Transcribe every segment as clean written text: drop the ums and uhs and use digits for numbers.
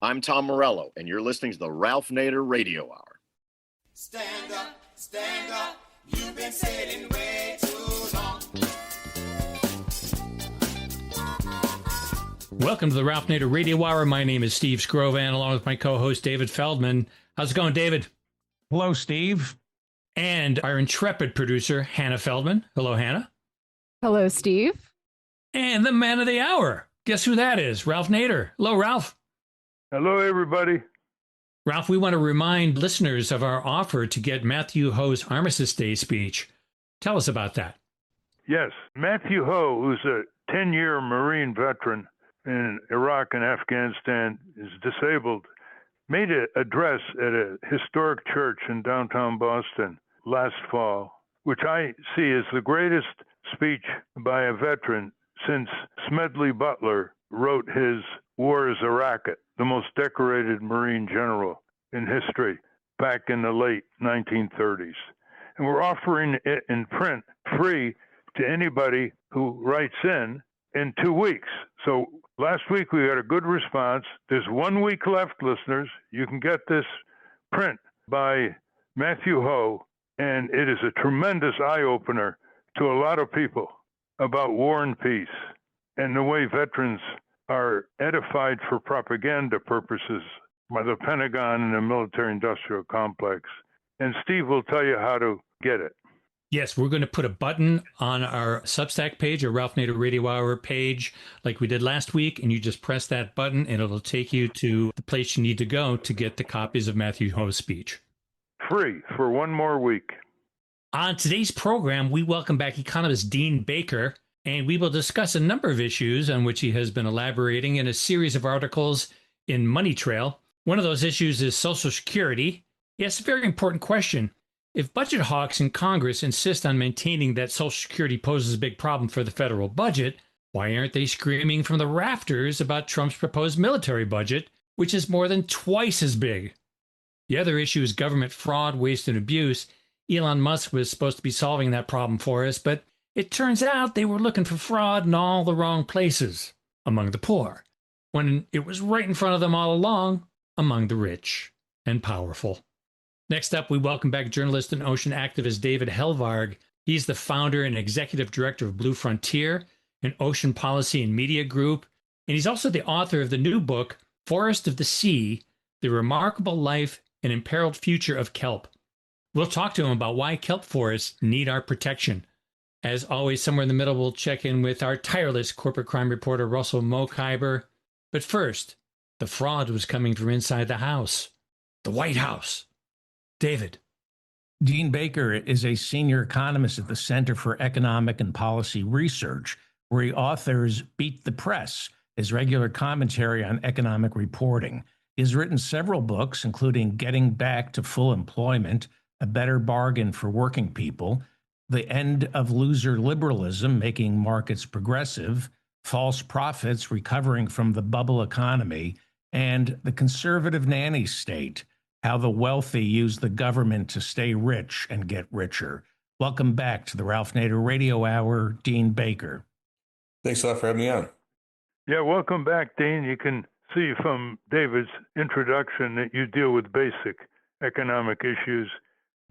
I'm Tom Morello, and you're listening to the Ralph Nader Radio Hour. Stand up, you've been sitting way too long. Welcome to the Ralph Nader Radio Hour. My name is Steve Scrovan, along with my co-host David Feldman. How's it going, David? Hello, Steve. And our intrepid producer, Hannah Feldman. Hello, Hannah. Hello, Steve. And the man of the hour. Guess who that is? Ralph Nader. Hello, Ralph. Hello, everybody. Ralph, we want to remind listeners of our offer to get Matthew Ho's Armistice Day speech. Tell us about that. Yes, Matthew Ho, who's a 10-year Marine veteran in Iraq and Afghanistan, is disabled, made an address at a historic church in downtown Boston last fall, which I see as the greatest speech by a veteran since Smedley Butler wrote his War is a Racket, the most decorated Marine general in history, back in the late 1930s. And we're offering it in print free to anybody who writes in 2 weeks. So last week we got a good response. There's 1 week left, listeners. You can get this print by Matthew Ho, and it is a tremendous eye-opener to a lot of people about war and peace and the way veterans are edified for propaganda purposes by the Pentagon and the military-industrial complex. And Steve will tell you how to get it. Yes, we're going to put a button on our Substack page, or Ralph Nader Radio Hour page, like we did last week, and you just press that button, and it'll take you to the place you need to go to get the copies of Matthew Ho's speech. Free for 1 more week. On today's program, we welcome back economist Dean Baker, and we will discuss a number of issues on which he has been elaborating in a series of articles in Money Trail. One of those issues is Social Security. Yes, a very important question. If budget hawks in Congress insist on maintaining that Social Security poses a big problem for the federal budget, why aren't they screaming from the rafters about Trump's proposed military budget, which is more than twice as big? The other issue is government fraud, waste, and abuse. Elon Musk was supposed to be solving that problem for us, but it turns out they were looking for fraud in all the wrong places, among the poor, when it was right in front of them all along, among the rich and powerful. Next up, we welcome back journalist and ocean activist David Helvarg. He's the founder and executive director of Blue Frontier, an ocean policy and media group, and he's also the author of the new book, Forest of the Sea, The Remarkable Life and Imperiled Future of Kelp. We'll talk to him about why kelp forests need our protection. As always, somewhere in the middle, we'll check in with our tireless corporate crime reporter, Russell Mokhiber. But first, the fraud was coming from inside the house, the White House. David. Dean Baker is a senior economist at the Center for Economic and Policy Research, where he authors Beat the Press, his regular commentary on economic reporting. He has written several books, including Getting Back to Full Employment, A Better Bargain for Working People, The End of Loser Liberalism, Making Markets Progressive, False Profits, Recovering from the Bubble Economy, and The Conservative Nanny State, How the Wealthy Use the Government to Stay Rich and Get Richer. Welcome back to the Ralph Nader Radio Hour, Dean Baker. Thanks a lot for having me on. Yeah, welcome back, Dean. You can see from David's introduction that you deal with basic economic issues,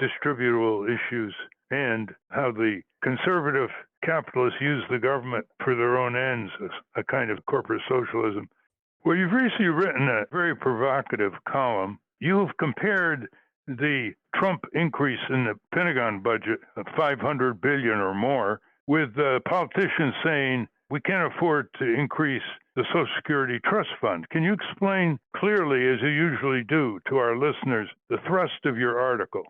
distributable issues, and how the conservative capitalists use the government for their own ends, a kind of corporate socialism. Well, you've recently written a very provocative column. You have compared the Trump increase in the Pentagon budget of $500 billion or more with politicians saying we can't afford to increase the Social Security Trust Fund. Can you explain clearly, as you usually do, to our listeners, the thrust of your article?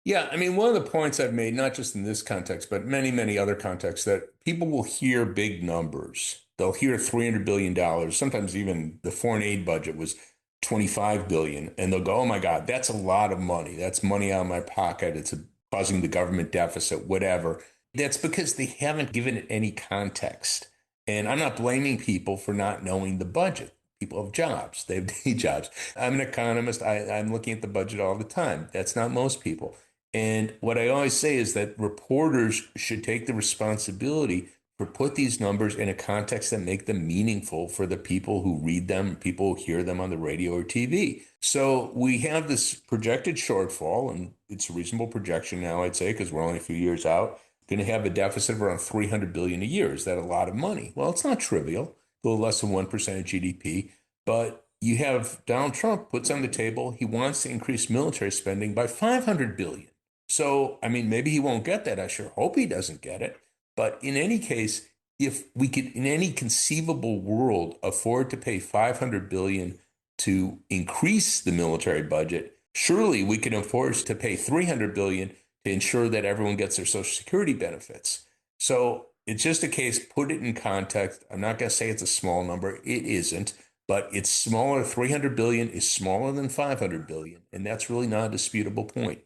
Yeah, I mean, one of the points I've made, not just in this context, but many, many other contexts, that people will hear big numbers. They'll hear $300 billion. Sometimes even the foreign aid budget was $25 billion. And they'll go, oh, my God, that's a lot of money. That's money out of my pocket. It's causing the government deficit, whatever. That's because they haven't given it any context. And I'm not blaming people for not knowing the budget. People have jobs. They have day jobs. I'm an economist. I'm looking at the budget all the time. That's not most people. And what I always say is that reporters should take the responsibility put these numbers in a context that make them meaningful for the people who read them, people who hear them on the radio or TV. So we have this projected shortfall, and it's a reasonable projection now, I'd say, because we're only a few years out, going to have a deficit of around $300 billion a year. Is that a lot of money? Well, it's not trivial, a little less than 1% of GDP, but you have Donald Trump puts on the table, he wants to increase military spending by $500 billion. So, I mean, maybe he won't get that. I sure hope he doesn't get it. But in any case, if we could, in any conceivable world, afford to pay $500 billion to increase the military budget, surely we can afford to pay $300 billion to ensure that everyone gets their Social Security benefits. So it's just a case, put it in context. I'm not going to say it's a small number. It isn't, but it's smaller. $300 billion is smaller than $500 billion. And that's really not a disputable point.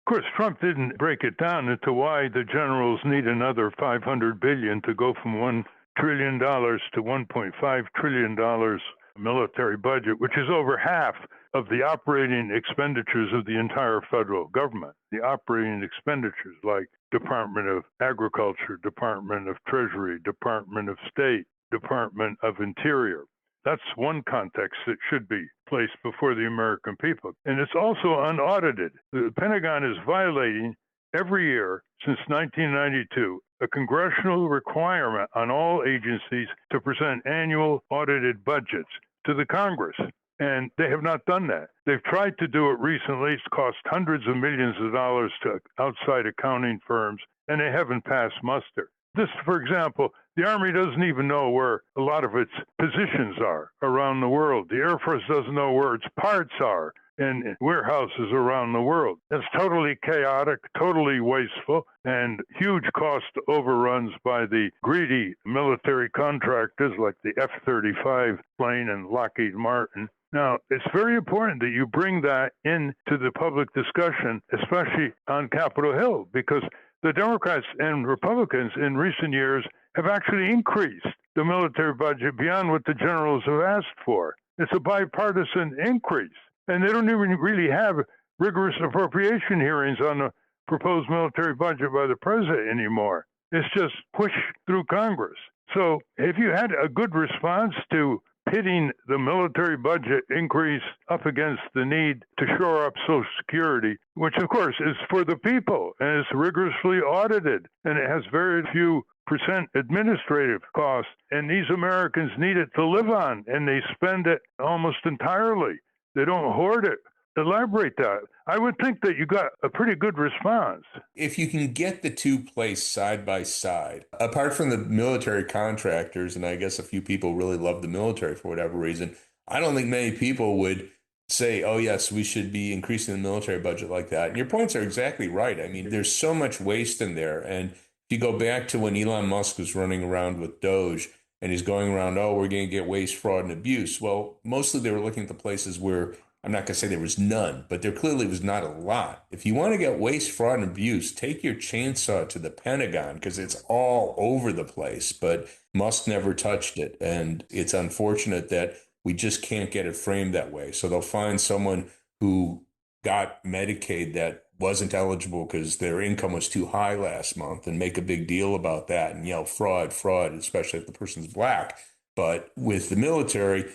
Of course, Trump didn't break it down into why the generals need another $500 billion to go from $1 trillion to $1.5 trillion military budget, which is over half of the operating expenditures of the entire federal government. The operating expenditures like Department of Agriculture, Department of Treasury, Department of State, Department of Interior. That's one context that should be placed before the American people. And it's also unaudited. The Pentagon is violating every year since 1992 a congressional requirement on all agencies to present annual audited budgets to the Congress. And they have not done that. They've tried to do it recently. It's cost hundreds of millions of dollars to outside accounting firms, and they haven't passed muster. This, for example, the Army doesn't even know where a lot of its positions are around the world. The Air Force doesn't know where its parts are in warehouses around the world. It's totally chaotic, totally wasteful, and huge cost overruns by the greedy military contractors like the F-35 plane and Lockheed Martin. Now, it's very important that you bring that into the public discussion, especially on Capitol Hill, because the Democrats and Republicans in recent years have actually increased the military budget beyond what the generals have asked for. It's a bipartisan increase. And they don't even really have rigorous appropriation hearings on the proposed military budget by the president anymore. It's just pushed through Congress. So if you had a good response to pitting the military budget increase up against the need to shore up Social Security, which of course is for the people and is rigorously audited, and it has very few percent administrative costs, and these Americans need it to live on, and they spend it almost entirely. They don't hoard it. Elaborate that. I would think that you got a pretty good response. If you can get the two placed side by side, apart from the military contractors, and I guess a few people really love the military for whatever reason, I don't think many people would say, oh, yes, we should be increasing the military budget like that. And your points are exactly right. I mean, there's so much waste in there. And if you go back to when Elon Musk was running around with Doge, and he's going around, oh, we're going to get waste, fraud, and abuse. Well, mostly they were looking at the places where, I'm not going to say there was none, but there clearly was not a lot. If you want to get waste, fraud, and abuse, take your chainsaw to the Pentagon because it's all over the place. But Musk never touched it. And it's unfortunate that we just can't get it framed that way. So they'll find someone who got Medicaid that wasn't eligible because their income was too high last month and make a big deal about that and yell fraud, fraud, especially if the person's black. But with the military,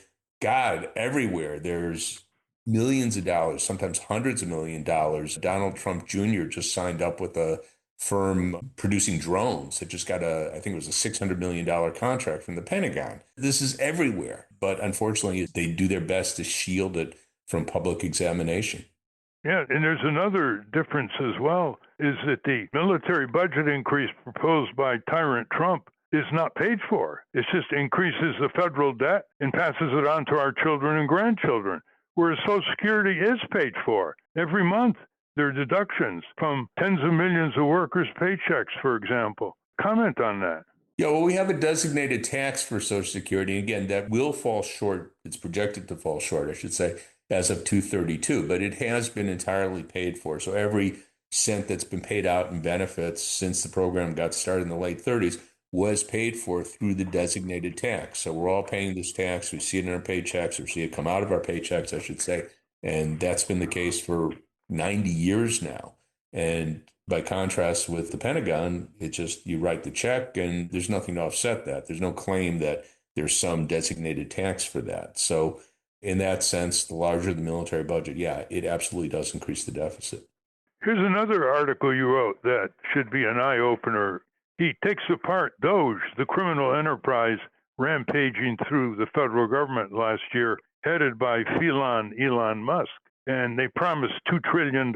God, everywhere, there's millions of dollars, sometimes hundreds of millions of dollars. Donald Trump Jr. just signed up with a firm producing drones that just got I think it was a $600 million contract from the Pentagon. This is everywhere. But unfortunately, they do their best to shield it from public examination. Yeah, and there's another difference as well, is that the military budget increase proposed by Tyrant Trump is not paid for. It just increases the federal debt and passes it on to our children and grandchildren, whereas Social Security is paid for. Every month, there are deductions from tens of millions of workers' paychecks, for example. Comment on that. Yeah, well, we have a designated tax for Social Security. Again, that will fall short. It's projected to fall short, I should say, as of 2/32, but it has been entirely paid for. So every cent that's been paid out in benefits since the program got started in the late 30s was paid for through the designated tax. So we're all paying this tax. We see it in our paychecks, or see it come out of our paychecks, I should say. And that's been the case for 90 years now. And By contrast with the Pentagon, it's just you write the check and there's nothing to offset that. There's no claim that there's some designated tax for that. So in that sense, the larger the military budget, yeah, it absolutely does increase the deficit. Here's another article you wrote that should be an eye-opener. He takes apart Doge, the criminal enterprise rampaging through the federal government last year, headed by felon Elon Musk. And they promised $2 trillion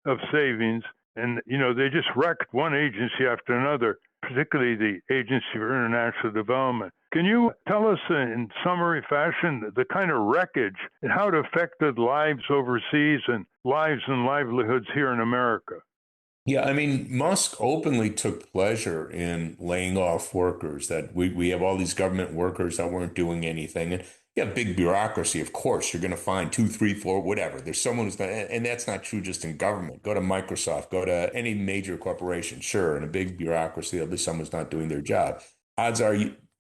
of savings. And, they just wrecked one agency after another, particularly the Agency for International Development. Can you tell us in summary fashion the kind of wreckage and how it affected lives overseas and lives and livelihoods here in America? Yeah, I mean, Musk openly took pleasure in laying off workers, that we have all these government workers that weren't doing anything. And you have big bureaucracy, of course, you're going to find 2, 3, 4, whatever. There's someone who's going to, and that's not true just in government. Go to Microsoft, go to any major corporation, sure, in a big bureaucracy, there'll be someone's not doing their job. Odds are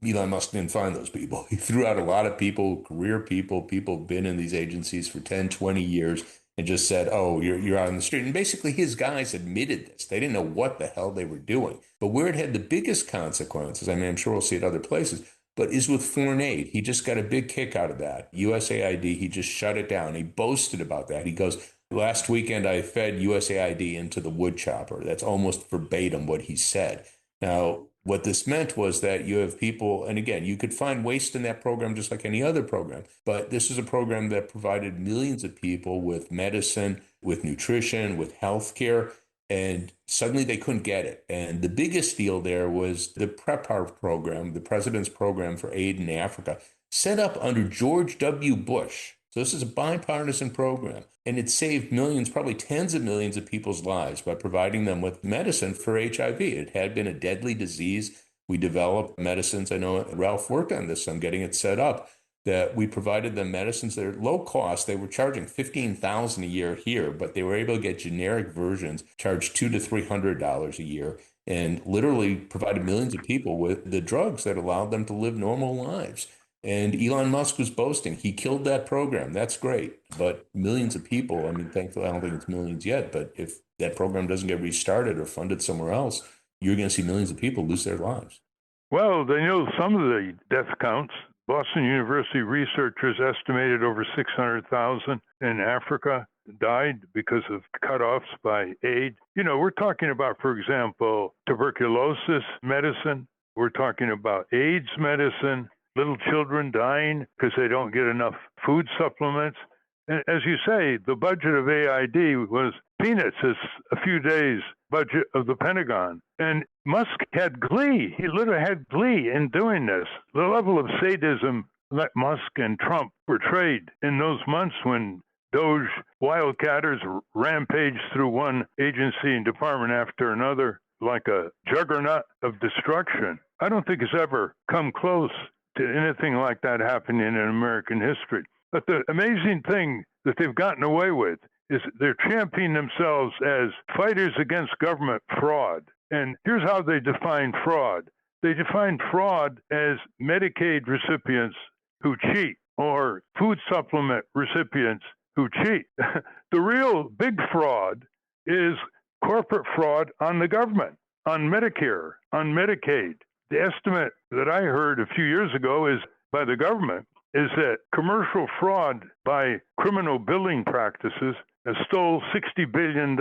Elon Musk didn't find those people. He threw out a lot of people, career people who've been in these agencies for 10, 20 years. And just said, oh, you're out on the street. And basically his guys admitted this. They didn't know what the hell they were doing. But where it had the biggest consequences, I mean, I'm sure we'll see it other places, but is with foreign aid. He just got a big kick out of that. USAID, he just shut it down. He boasted about that. He goes, last weekend I fed USAID into the wood chopper. That's almost verbatim what he said. Now, what this meant was that you have people, and again, you could find waste in that program just like any other program, but this is a program that provided millions of people with medicine, with nutrition, with health care, and suddenly they couldn't get it. And the biggest deal there was the PREPAR program, the president's program for aid in Africa, set up under George W. Bush. So this is a bipartisan program, and it saved millions, probably tens of millions of people's lives by providing them with medicine for HIV. It had been a deadly disease. We developed medicines. I know Ralph worked on this, on getting it set up, that we provided them medicines that are low cost. They were charging $15,000 a year here, but they were able to get generic versions, charged $200 to $300 a year, and literally provided millions of people with the drugs that allowed them to live normal lives. And Elon Musk was boasting, he killed that program. That's great. But millions of people, I mean, thankfully, I don't think it's millions yet, but if that program doesn't get restarted or funded somewhere else, you're going to see millions of people lose their lives. Well, they know some of the death counts. Boston University researchers estimated over 600,000 in Africa died because of cutoffs by aid. We're talking about, for example, tuberculosis medicine. We're talking about AIDS medicine. Little children dying because they don't get enough food supplements. And as you say, the budget of AID was peanuts. It's a few days' budget of the Pentagon. And Musk had glee. He literally had glee in doing this. The level of sadism that Musk and Trump portrayed in those months when Doge wildcatters rampaged through one agency and department after another like a juggernaut of destruction, I don't think it's ever come close to anything like that happening in American history. But the amazing thing that they've gotten away with is they're championing themselves as fighters against government fraud. And here's how they define fraud. They define fraud as Medicaid recipients who cheat or food supplement recipients who cheat. The real big fraud is corporate fraud on the government, on Medicare, on Medicaid. The estimate that I heard a few years ago is by the government is that commercial fraud by criminal billing practices has stole $60 billion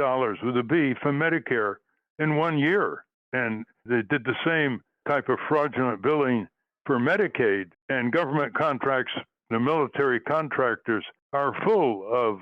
with a B from Medicare in 1 year. And they did the same type of fraudulent billing for Medicaid, and government contracts, the military contractors are full of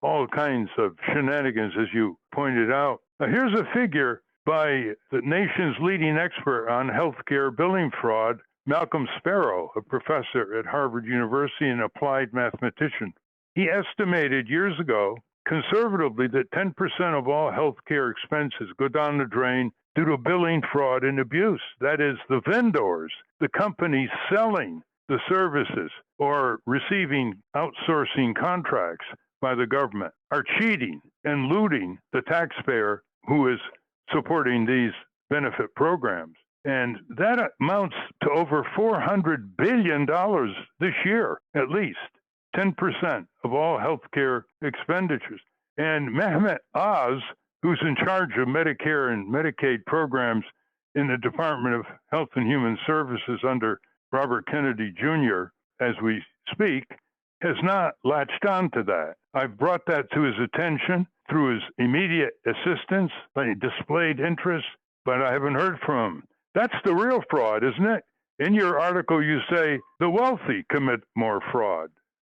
all kinds of shenanigans, as you pointed out. Now, here's a figure by the nation's leading expert on healthcare billing fraud, Malcolm Sparrow, a professor at Harvard University and applied mathematician. He estimated years ago, conservatively, that 10% of all healthcare expenses go down the drain due to billing fraud and abuse. That is, the vendors, the companies selling the services or receiving outsourcing contracts by the government, are cheating and looting the taxpayer who is supporting these benefit programs. And that amounts to over $400 billion this year, at least, 10% of all healthcare expenditures. And Mehmet Oz, who's in charge of Medicare and Medicaid programs in the Department of Health and Human Services under Robert Kennedy Jr., as we speak, has not latched on to that. I've brought that to his attention through his immediate assistance, but he displayed interest, but I haven't heard from him. That's the real fraud, isn't it? In your article, you say the wealthy commit more fraud.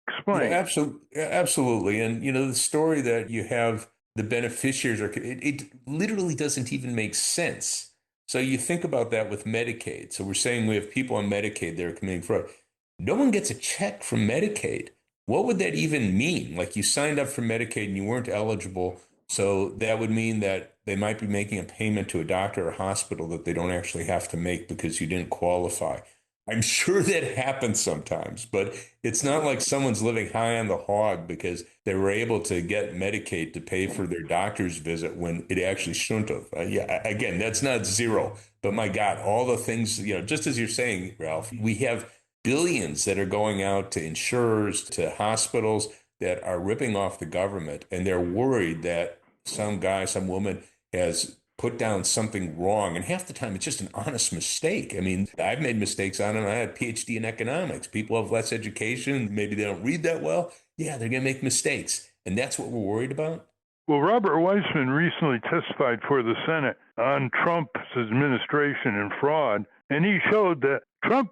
Explain. Yeah, absolutely. And, the story that you have the beneficiaries it literally doesn't even make sense. So you think about that with Medicaid. So we're saying we have people on Medicaid that are committing fraud. No one gets a check from Medicaid. What would that even mean? Like, you signed up for Medicaid and you weren't eligible. So that would mean that they might be making a payment to a doctor or hospital that they don't actually have to make because you didn't qualify. I'm sure that happens sometimes, but it's not like someone's living high on the hog because they were able to get Medicaid to pay for their doctor's visit when it actually shouldn't have. Yeah, again, that's not zero, but my God, all the things, just as you're saying, Ralph, we have billions that are going out to insurers, to hospitals that are ripping off the government, and they're worried that some guy, some woman has put down something wrong. And half the time, it's just an honest mistake. I mean, I've made mistakes on it. I had a PhD in economics. People have less education. Maybe they don't read that well. Yeah, they're going to make mistakes. And that's what we're worried about. Well, Robert Weissman recently testified for the Senate on Trump's administration and fraud. And he showed that Trump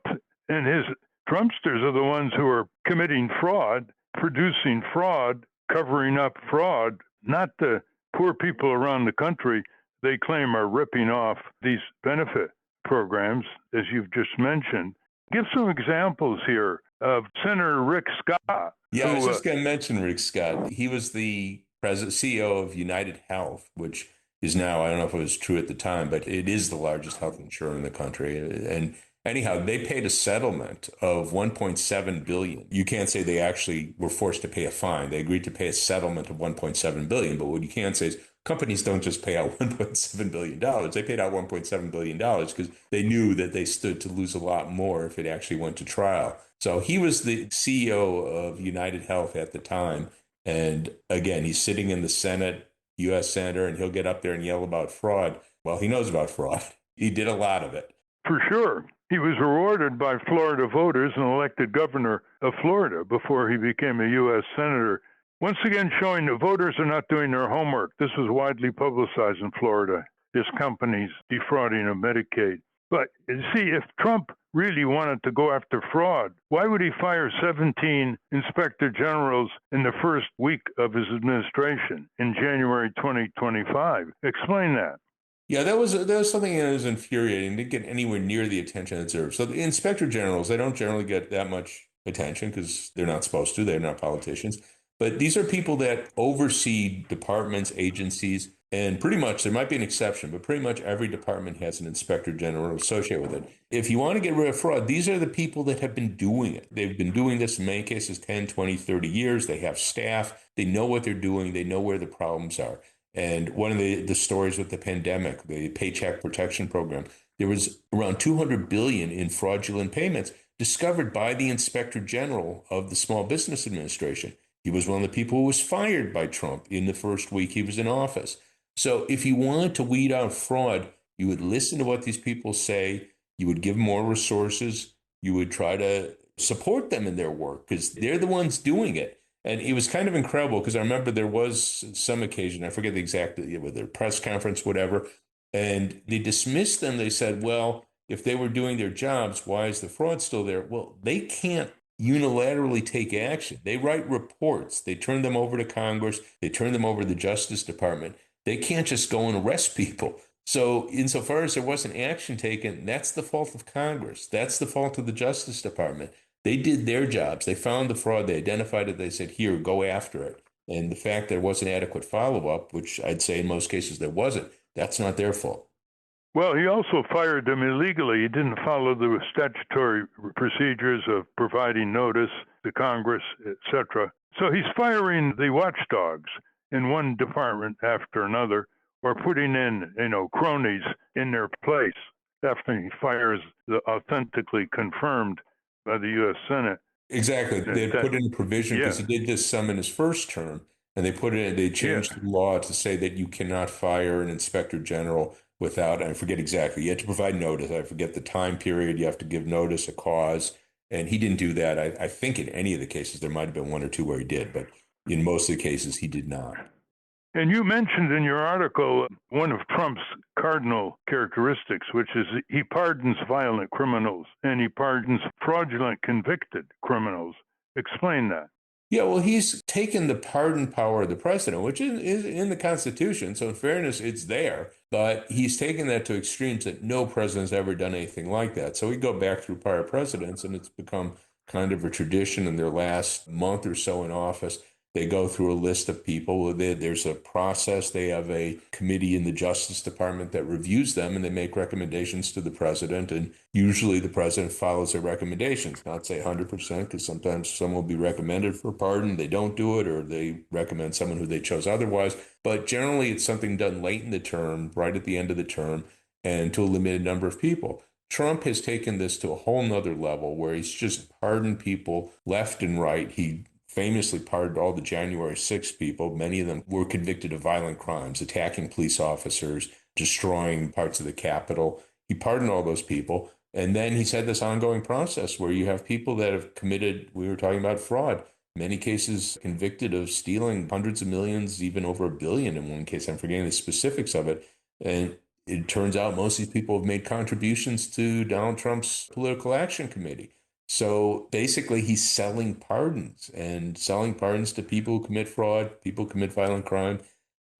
and his Trumpsters are the ones who are committing fraud, producing fraud, covering up fraud, not the poor people around the country they claim are ripping off these benefit programs, as you've just mentioned. Give some examples here of Senator Rick Scott. Yeah, I was just going to mention Rick Scott. He was the president, CEO of United Health, which is now, I don't know if it was true at the time, but it is the largest health insurer in the country. And anyhow, they paid a settlement of $1.7 billion. You can't say they actually were forced to pay a fine. They agreed to pay a settlement of $1.7 billion. But what you can say is companies don't just pay out $1.7 billion. They paid out $1.7 billion because they knew that they stood to lose a lot more if it actually went to trial. So he was the CEO of United Health at the time. And again, he's sitting in the Senate, U.S. Senator, and he'll get up there and yell about fraud. Well, he knows about fraud. He did a lot of it. For sure. He was rewarded by Florida voters and elected governor of Florida before he became a U.S. Senator. Once again, showing that voters are not doing their homework. This was widely publicized in Florida, his companies defrauding of Medicaid. But you see, if Trump really wanted to go after fraud, why would he fire 17 inspector generals in the first week of his administration in January 2025? Explain that. Yeah, that was something that was infuriating. Didn't get anywhere near the attention it deserved. So the inspector generals, they don't generally get that much attention because they're not supposed to. They're not politicians. But these are people that oversee departments, agencies, and pretty much, there might be an exception, but pretty much every department has an inspector general associated with it. If you want to get rid of fraud, these are the people that have been doing it. They've been doing this in many cases 10, 20, 30 years. They have staff. They know what they're doing. They know where the problems are. And one of the stories with the pandemic, the Paycheck Protection Program, there was around $200 billion in fraudulent payments discovered by the Inspector General of the Small Business Administration. He was one of the people who was fired by Trump in the first week he was in office. So if you wanted to weed out fraud, you would listen to what these people say. You would give more resources. You would try to support them in their work because they're the ones doing it. And it was kind of incredible because I remember there was some occasion, I forget the exact, whether press conference, whatever, and they dismissed them. They said, well, if they were doing their jobs, why is the fraud still there? Well, they can't unilaterally take action. They write reports. They turn them over to Congress. They turn them over to the Justice Department. They can't just go and arrest people. So insofar as there wasn't action taken, that's the fault of Congress. That's the fault of the Justice Department. They did their jobs. They found the fraud. They identified it. They said, here, go after it. And the fact there wasn't adequate follow-up, which I'd say in most cases there wasn't, that's not their fault. Well, he also fired them illegally. He didn't follow the statutory procedures of providing notice to Congress, etc. So he's firing the watchdogs in one department after another, or putting in, cronies in their place after he fires the authentically confirmed by the U.S. Senate. Exactly. They put in a provision because he did this some in his first term. And they changed the law to say that you cannot fire an inspector general without, I forget exactly, you have to provide notice. I forget the time period. You have to give notice, a cause. And he didn't do that. I think in any of the cases, there might have been one or two where he did, but in most of the cases, he did not. And you mentioned in your article one of Trump's cardinal characteristics, which is he pardons violent criminals and he pardons fraudulent convicted criminals. Explain that. Yeah, well, he's taken the pardon power of the president, which is in the Constitution. So, in fairness, it's there. But he's taken that to extremes that no president's ever done anything like that. So, we go back through prior presidents, and it's become kind of a tradition in their last month or so in office. They go through a list of people. There's a process. They have a committee in the Justice Department that reviews them, and they make recommendations to the president. And usually the president follows their recommendations, not say 100%, because sometimes someone will be recommended for pardon. They don't do it, or they recommend someone who they chose otherwise. But generally, it's something done late in the term, right at the end of the term, and to a limited number of people. Trump has taken this to a whole nother level where he's just pardoned people left and right. He famously pardoned all the January 6th people. Many of them were convicted of violent crimes, attacking police officers, destroying parts of the Capitol. He pardoned all those people. And then he's had this ongoing process where you have people that have committed, we were talking about fraud, many cases convicted of stealing hundreds of millions, even over $1 billion in one case. I'm forgetting the specifics of it. And it turns out most of these people have made contributions to Donald Trump's political action committee. So basically, he's selling pardons to people who commit fraud, people who commit violent crime.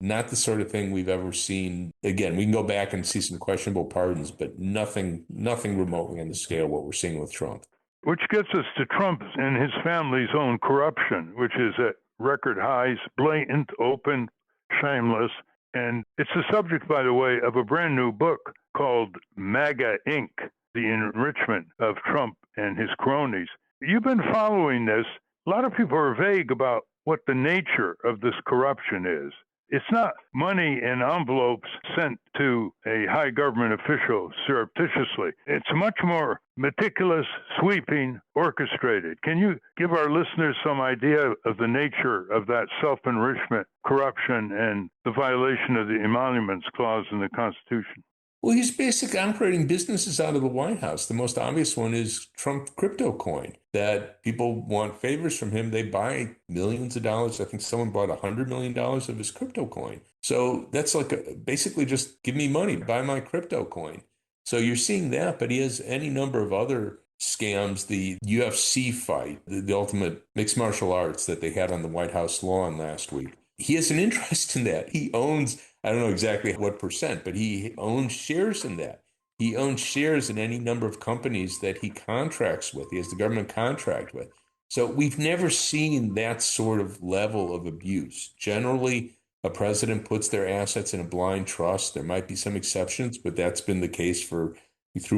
Not the sort of thing we've ever seen. Again, we can go back and see some questionable pardons, but nothing remotely on the scale of what we're seeing with Trump. Which gets us to Trump and his family's own corruption, which is at record highs, blatant, open, shameless. And it's the subject, by the way, of a brand new book called MAGA Inc., The Enrichment of Trump and His Cronies. You've been following this. A lot of people are vague about what the nature of this corruption is. It's not money in envelopes sent to a high government official surreptitiously. It's much more meticulous, sweeping, orchestrated. Can you give our listeners some idea of the nature of that self-enrichment, corruption, and the violation of the Emoluments Clause in the Constitution? Well, he's basically operating businesses out of the White House. The most obvious one is Trump crypto coin, that people want favors from him. They buy millions of dollars. I think someone bought $100 million of his crypto coin. So that's like basically just give me money, buy my crypto coin. So you're seeing that, but he has any number of other scams. The UFC fight, the ultimate mixed martial arts that they had on the White House lawn last week. He has an interest in that. He owns, I don't know exactly what percent, but he owns shares in that. He owns shares in any number of companies that he contracts with. He has the government contract with. So we've never seen that sort of level of abuse. Generally, a president puts their assets in a blind trust. There might be some exceptions, but that's been the case through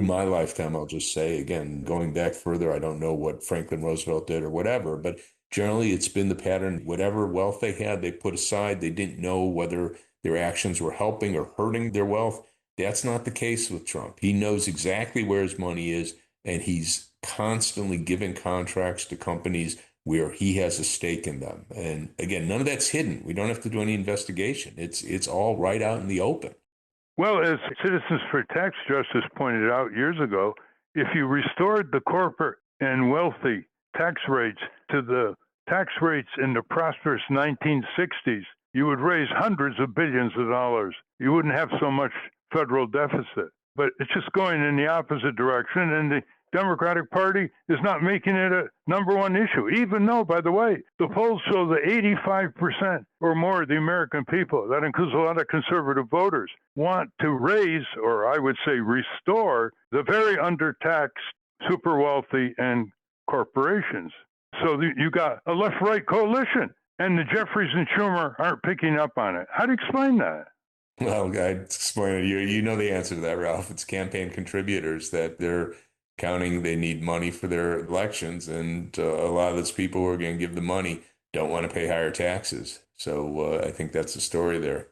my lifetime, I'll just say. Again, going back further, I don't know what Franklin Roosevelt did or whatever, but generally it's been the pattern. Whatever wealth they had, they put aside. They didn't know whether their actions were helping or hurting their wealth. That's not the case with Trump. He knows exactly where his money is, and he's constantly giving contracts to companies where he has a stake in them. And again, none of that's hidden. We don't have to do any investigation. It's all right out in the open. Well, as Citizens for Tax Justice pointed out years ago, if you restored the corporate and wealthy tax rates to the tax rates in the prosperous 1960s, you would raise hundreds of billions of dollars. You wouldn't have so much federal deficit. But it's just going in the opposite direction, and the Democratic Party is not making it a number one issue, even though, by the way, the polls show that 85% or more of the American people, that includes a lot of conservative voters, want to raise, or I would say restore, the very undertaxed super wealthy and corporations. So you got a left-right coalition, and the Jeffries and Schumer aren't picking up on it. How do you explain that? Well, I'd explain it. You know the answer to that, Ralph. It's campaign contributors that they're counting. They need money for their elections, and a lot of those people who are going to give the money don't want to pay higher taxes. So I think that's the story there.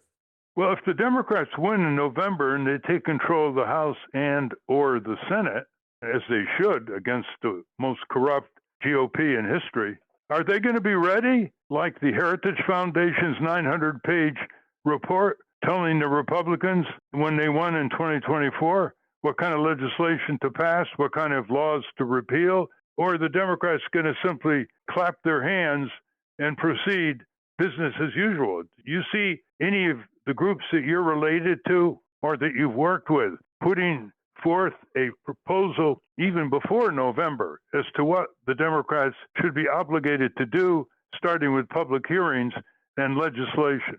Well, if the Democrats win in November and they take control of the House and or the Senate, as they should against the most corrupt GOP in history, Are they going to be ready, like the Heritage Foundation's 900-page report telling the Republicans when they won in 2024 what kind of legislation to pass, what kind of laws to repeal? Or are the Democrats going to simply clap their hands and proceed business as usual? You see any of the groups that you're related to or that you've worked with putting forth a proposal even before November as to what the Democrats should be obligated to do, starting with public hearings and legislation?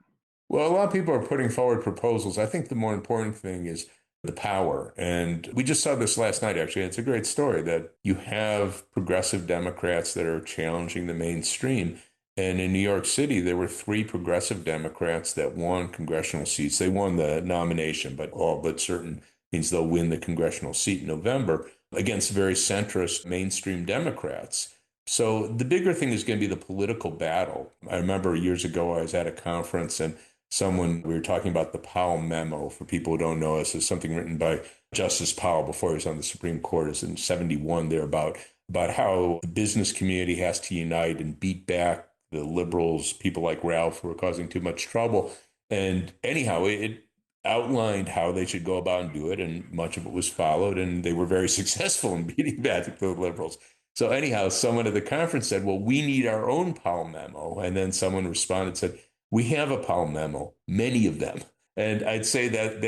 Well, a lot of people are putting forward proposals. I think the more important thing is the power. And we just saw this last night, actually. It's a great story that you have progressive Democrats that are challenging the mainstream. And in New York City, there were 3 progressive Democrats that won congressional seats. They won the nomination, but all but certain means they'll win the congressional seat in November against very centrist mainstream Democrats. So the bigger thing is going to be the political battle. I remember years ago, I was at a conference and we were talking about the Powell memo. For people who don't know, this is something written by Justice Powell before he was on the Supreme Court. It's in 71 there about how the business community has to unite and beat back the liberals, people like Ralph, who are causing too much trouble. And anyhow, it outlined how they should go about and do it, and much of it was followed, and they were very successful in beating back the liberals. So anyhow, someone at the conference said, well, we need our own Powell memo. And then someone responded and said, we have a Powell memo, many of them. And I'd say that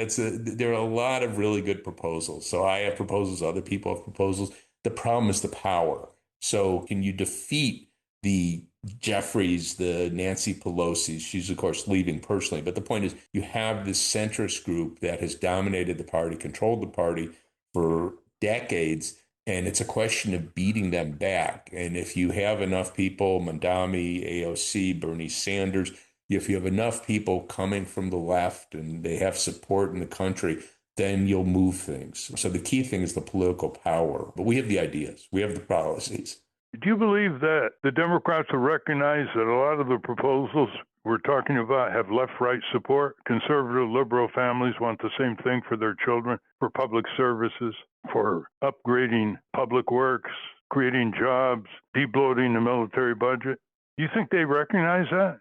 there are a lot of really good proposals. So I have proposals, other people have proposals. The problem is the power. So can you defeat the Jeffries, the Nancy Pelosi? She's, of course, leaving personally. But the point is, you have this centrist group that has dominated the party, controlled the party for decades. And it's a question of beating them back. And if you have enough people, Mandami, AOC, Bernie Sanders, if you have enough people coming from the left and they have support in the country, then you'll move things. So the key thing is the political power. But we have the ideas. We have the policies. Do you believe that the Democrats will recognize that a lot of the proposals we're talking about have left-right support? Conservative, liberal families want the same thing for their children, for public services, for upgrading public works, creating jobs, debloating the military budget. Do you think they recognize that?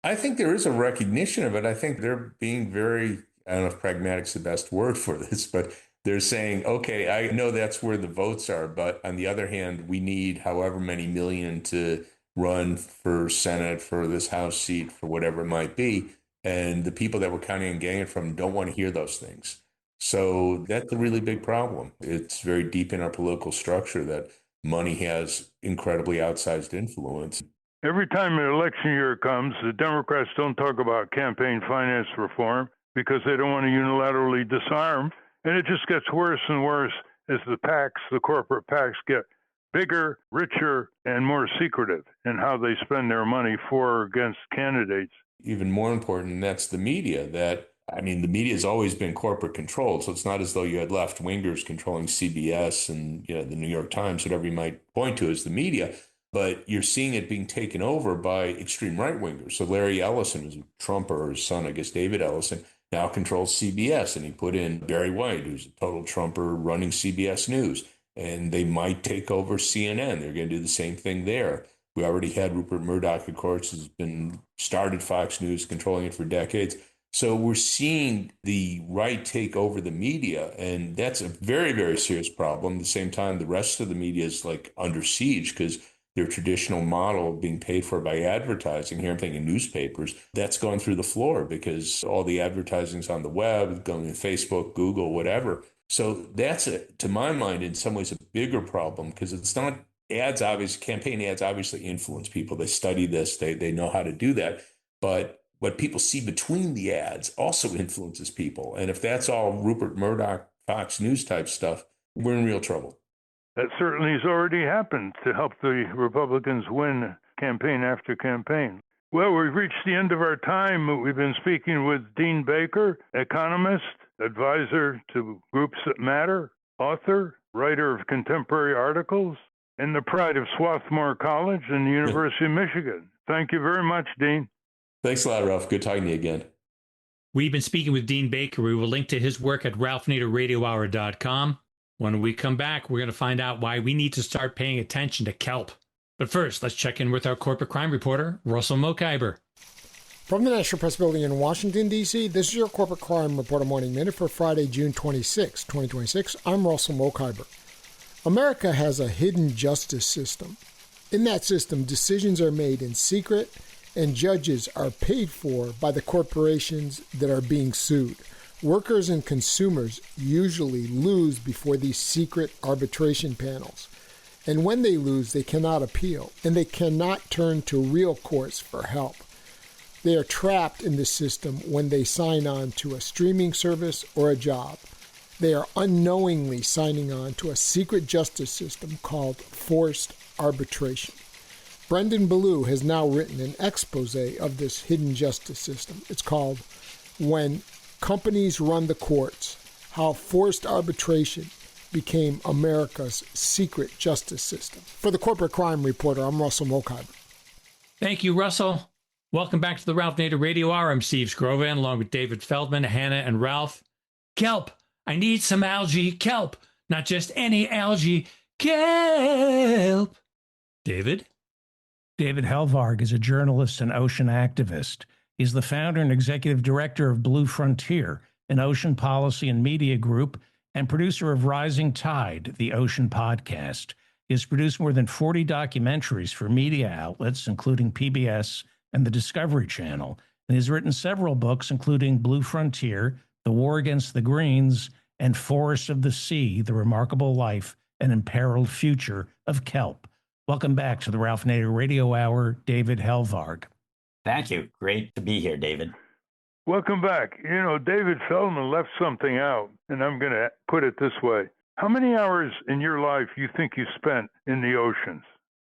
I think there is a recognition of it. I think they're being very, I don't know if pragmatic's the best word for this, but they're saying, okay, I know that's where the votes are, but on the other hand, we need however many million to run for Senate, for this House seat, for whatever it might be. And the people that we're counting on getting it from don't want to hear those things. So that's a really big problem. It's very deep in our political structure that money has incredibly outsized influence. Every time an election year comes, the Democrats don't talk about campaign finance reform because they don't want to unilaterally disarm. And it just gets worse and worse as the PACs, the corporate PACs, get bigger, richer, and more secretive in how they spend their money for or against candidates. Even more important, and that's the media. The media has always been corporate controlled. So it's not as though you had left wingers controlling CBS and the New York Times, whatever you might point to as the media. But you're seeing it being taken over by extreme right wingers. So Larry Ellison, who's a Trumper, or his son, I guess, David Ellison, now controls CBS. And he put in Barry White, who's a total Trumper, running CBS News. And they might take over CNN. They're going to do the same thing there. We already had Rupert Murdoch, of course, has been started Fox News, controlling it for decades. So we're seeing the right take over the media, and that's a very, very serious problem. At the same time, the rest of the media is like under siege because their traditional model of being paid for by advertising, here I'm thinking newspapers, that's going through the floor because all the advertising's on the web, going to Facebook, Google, whatever. So that's, to my mind, in some ways a bigger problem because it's not ads, obviously, campaign ads obviously influence people. They study this, they know how to do that. But what people see between the ads also influences people. And if that's all Rupert Murdoch, Fox News type stuff, we're in real trouble. That certainly has already happened to help the Republicans win campaign after campaign. Well, we've reached the end of our time. We've been speaking with Dean Baker, economist, advisor to Groups That Matter, author, writer of contemporary articles, and the pride of Swarthmore College and the University of Michigan. Thank you very much, Dean. Thanks a lot, Ralph. Good talking to you again. We've been speaking with Dean Baker. We will link to his work at ralphnaderradiohour.com. When we come back, we're going to find out why we need to start paying attention to Kelp. But first, let's check in with our corporate crime reporter, Russell Mokhiber. From the National Press Building in Washington, D.C., this is your Corporate Crime Reporter Morning Minute for Friday, June 26, 2026. I'm Russell Mokhiber. America has a hidden justice system. In that system, decisions are made in secret, and judges are paid for by the corporations that are being sued. Workers and consumers usually lose before these secret arbitration panels. And when they lose, they cannot appeal, and they cannot turn to real courts for help. They are trapped in the system when they sign on to a streaming service or a job. They are unknowingly signing on to a secret justice system called forced arbitration. Brendan Ballou has now written an expose of this hidden justice system. It's called When Companies Run the Courts, How Forced Arbitration Became America's Secret Justice System. For the Corporate Crime Reporter, I'm Russell Mokhiber. Thank you, Russell. Welcome back to the Ralph Nader Radio Hour. I'm Steve Scrovan, along with David Feldman, Hannah, and Ralph. Kelp. I need some algae. Kelp. Not just any algae. Kelp. David? David Helvarg is a journalist and ocean activist. He's the founder and executive director of Blue Frontier, an ocean policy and media group, and producer of Rising Tide, the ocean podcast. He has produced more than 40 documentaries for media outlets, including PBS and the Discovery Channel, and has written several books, including Blue Frontier, The War Against the Greens, and Forests of the Sea, The Remarkable Life and Imperiled Future of Kelp. Welcome back to the Ralph Nader Radio Hour, David Helvarg. Thank you. Great to be here, David. Welcome back. You know, David Feldman left something out, and I'm going to put it this way. How many hours in your life you think you spent in the oceans,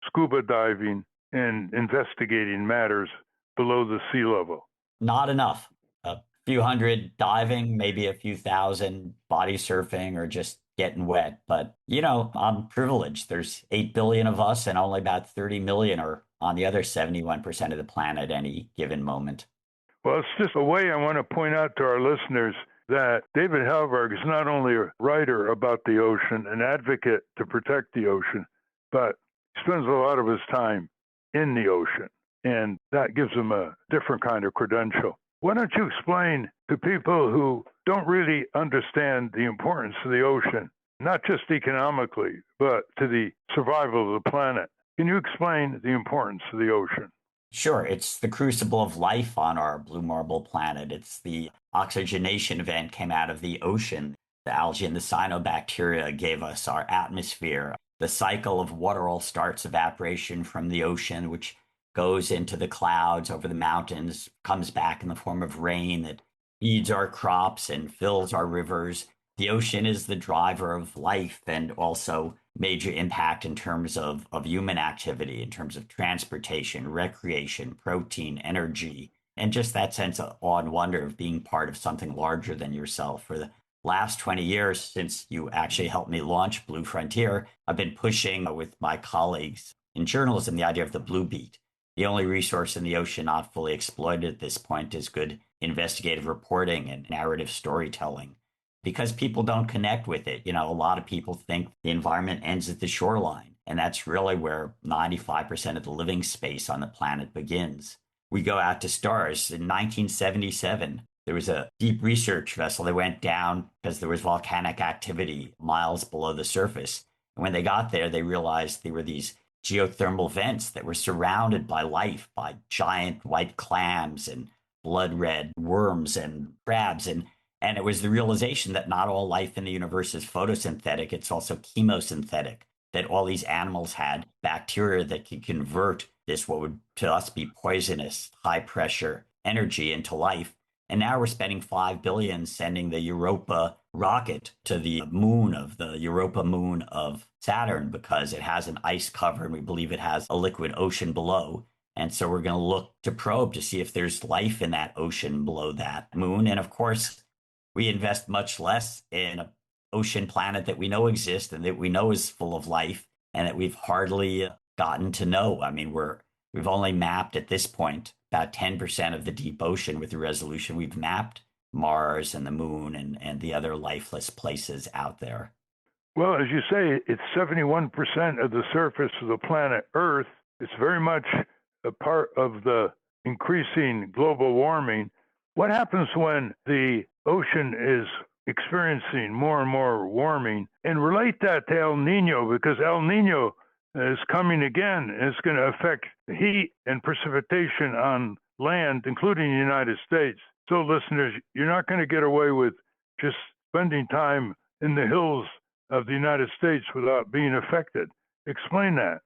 scuba diving and investigating matters below the sea level? Not enough. A few hundred diving, maybe a few thousand body surfing or just getting wet. But, you know, I'm privileged. There's 8 billion of us, and only about 30 million are on the other 71% of the planet at any given moment. Well, it's just a way I want to point out to our listeners that David Helvarg is not only a writer about the ocean, an advocate to protect the ocean, but he spends a lot of his time in the ocean, and that gives him a different kind of credential. Why don't you explain to people who don't really understand the importance of the ocean, not just economically, but to the survival of the planet? Can you explain the importance of the ocean? Sure. It's the crucible of life on our blue marble planet. It's the oxygenation event came out of the ocean. The algae and the cyanobacteria gave us our atmosphere. The cycle of water all starts evaporation from the ocean, which goes into the clouds over the mountains, comes back in the form of rain that feeds our crops and fills our rivers. The ocean is the driver of life and also major impact in terms of human activity, in terms of transportation, recreation, protein, energy, and just that sense of awe and wonder of being part of something larger than yourself. For the last 20 years, since you actually helped me launch Blue Frontier, I've been pushing with my colleagues in journalism the idea of the blue beat. The only resource in the ocean not fully exploited at this point is good investigative reporting and narrative storytelling, because people don't connect with it. You know, a lot of people think the environment ends at the shoreline, and that's really where 95% of the living space on the planet begins. We go out to stars. In 1977, there was a deep research vessel that went down because there was volcanic activity miles below the surface. And when they got there, they realized there were these geothermal vents that were surrounded by life, by giant white clams and blood red worms and crabs. And it was the realization that not all life in the universe is photosynthetic. It's also chemosynthetic, that all these animals had bacteria that could convert this, what would to us be poisonous, high pressure energy into life. And now we're spending $5 billion sending the Europa rocket to the moon of the Europa moon of Saturn because it has an ice cover and we believe it has a liquid ocean below. And so we're going to look to probe to see if there's life in that ocean below that moon. And of course, we invest much less in an ocean planet that we know exists and that we know is full of life and that we've hardly gotten to know. I mean, we've only mapped at this point about 10% of the deep ocean with the resolution we've mapped Mars and the moon and the other lifeless places out there. Well, as you say, it's 71% of the surface of the planet Earth, It's very much a part of the increasing global warming. What happens when the ocean is experiencing more and more warming? And relate that to El Nino, because El Nino is coming again, and it's going to affect heat and precipitation on land, including the United States. So, listeners, you're not going to get away with just spending time in the hills of the United States without being affected. Explain that.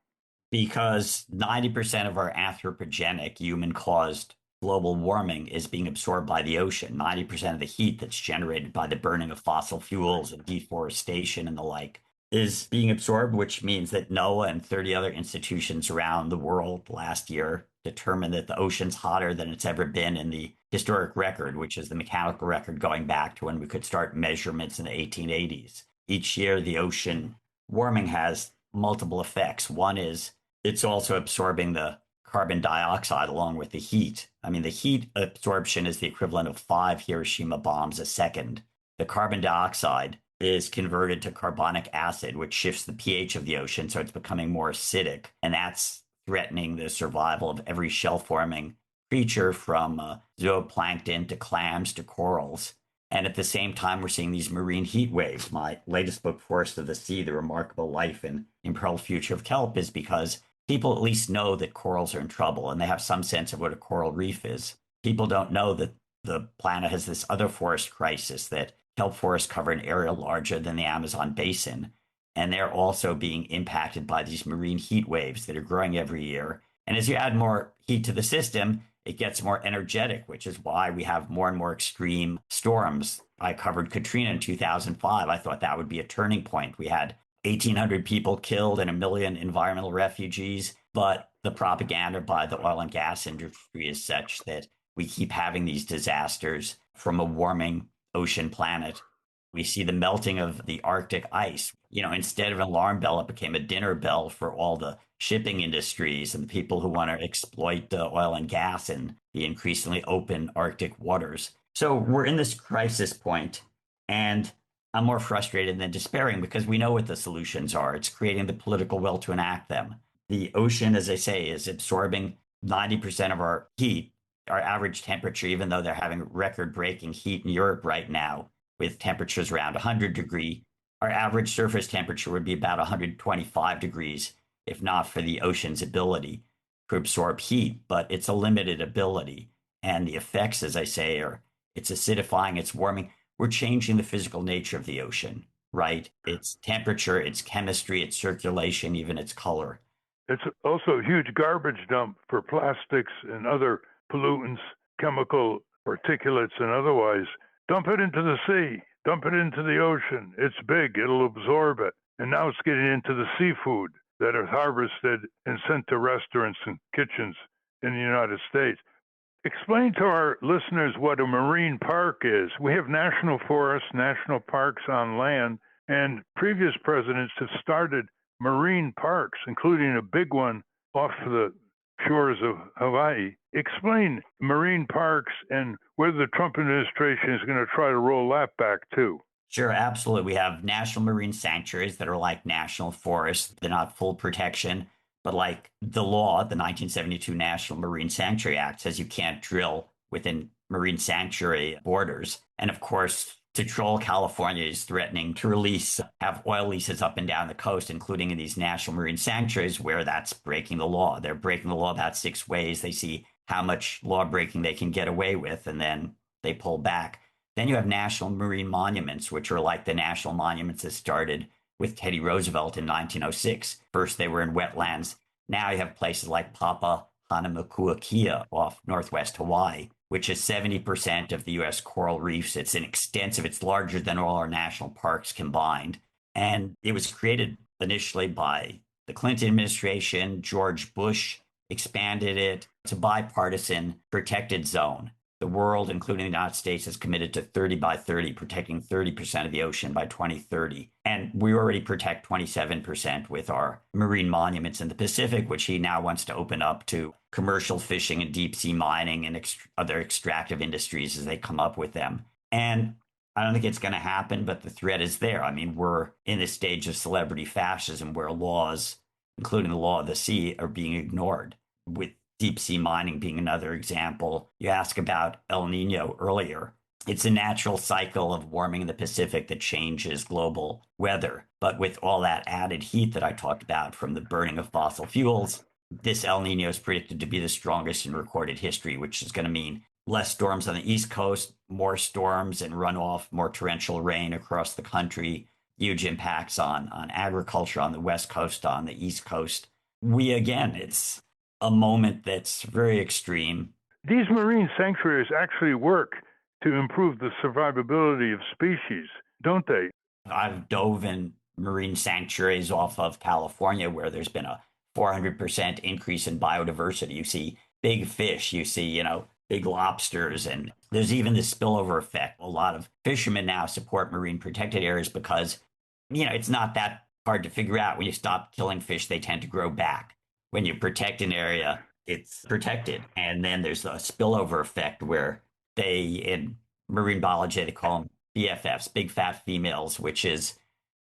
Because 90% of our anthropogenic human-caused global warming is being absorbed by the ocean. 90% of the heat that's generated by the burning of fossil fuels and deforestation and the like is being absorbed, which means that NOAA and 30 other institutions around the world last year determined that the ocean's hotter than it's ever been in the historic record, which is the mechanical record going back to when we could start measurements in the 1880s. Each year, the ocean warming has multiple effects. One is it's also absorbing the carbon dioxide along with the heat. I mean, the heat absorption is the equivalent of 5 Hiroshima bombs a second. The carbon dioxide is converted to carbonic acid, which shifts the pH of the ocean, so it's becoming more acidic. And that's threatening the survival of every shell-forming creature from zooplankton to clams to corals. And at the same time, we're seeing these marine heat waves. My latest book, Forest of the Sea, The Remarkable Life and Imperiled Future of Kelp, is because people at least know that corals are in trouble and they have some sense of what a coral reef is. People don't know that the planet has this other forest crisis, that kelp forests cover an area larger than the Amazon basin. And they're also being impacted by these marine heat waves that are growing every year. And as you add more heat to the system, it gets more energetic, which is why we have more and more extreme storms. I covered Katrina in 2005. I thought that would be a turning point. We had 1,800 people killed and 1 million environmental refugees. But the propaganda by the oil and gas industry is such that we keep having these disasters from a warming ocean planet. We see the melting of the Arctic ice. You know, instead of an alarm bell, it became a dinner bell for all the shipping industries and the people who want to exploit the oil and gas in the increasingly open Arctic waters. So we're in this crisis point, and I'm more frustrated than despairing because we know what the solutions are. It's creating the political will to enact them. The ocean, as I say, is absorbing 90% of our heat, our average temperature, even though they're having record-breaking heat in Europe right now with temperatures around 100 degrees. Our average surface temperature would be about 125 degrees, if not for the ocean's ability to absorb heat. But it's a limited ability. And the effects, as I say, are it's acidifying, it's warming. We're changing the physical nature of the ocean, right? Its temperature, its chemistry, its circulation, even its color. It's also a huge garbage dump for plastics and other pollutants, chemical particulates and otherwise. Dump it into the sea, dump it into the ocean. It's big, it'll absorb it. And now it's getting into the seafood that are harvested and sent to restaurants and kitchens in the United States. Explain to our listeners what a marine park is. We have national forests, national parks on land, and previous presidents have started marine parks, including a big one off the shores of Hawaii. Explain marine parks and whether the Trump administration is going to try to roll that back too. Sure, absolutely. We have national marine sanctuaries that are like national forests. They're not full protection, but like the law, the 1972 National Marine Sanctuary Act says you can't drill within marine sanctuary borders. And of course, to troll, California is threatening to have oil leases up and down the coast, including in these national marine sanctuaries where that's breaking the law. They're breaking the law about 6 ways. They see how much law breaking they can get away with, and then they pull back. Then you have national marine monuments, which are like the national monuments that started with Teddy Roosevelt in 1906. First, they were in wetlands. Now you have places like Papa Hanamakuakia off northwest Hawaii, which is 70% of the U.S. coral reefs. It's it's larger than all our national parks combined. And it was created initially by the Clinton administration. George Bush expanded it. It's a bipartisan protected zone. The world, including the United States, is committed to 30 by 30, protecting 30% of the ocean by 2030. And we already protect 27% with our marine monuments in the Pacific, which he now wants to open up to commercial fishing and deep sea mining and other extractive industries as they come up with them. And I don't think it's going to happen, but the threat is there. I mean, we're in this stage of celebrity fascism where laws including the law of the sea, are being ignored, with deep sea mining being another example. You asked about El Nino earlier. It's a natural cycle of warming in the Pacific that changes global weather. But with all that added heat that I talked about from the burning of fossil fuels, this El Nino is predicted to be the strongest in recorded history, which is going to mean less storms on the East Coast, more storms and runoff, more torrential rain across the country, huge impacts on agriculture on the West Coast, on the East Coast. It's a moment that's very extreme. These marine sanctuaries actually work to improve the survivability of species, don't they? I've dove in marine sanctuaries off of California where there's been a 400% increase in biodiversity. You see big fish, you see, big lobsters, and there's even this spillover effect. A lot of fishermen now support marine protected areas because, it's not that hard to figure out. When you stop killing fish, they tend to grow back. When you protect an area, it's protected. And then there's a spillover effect where in marine biology, they call them BFFs, big fat females, which is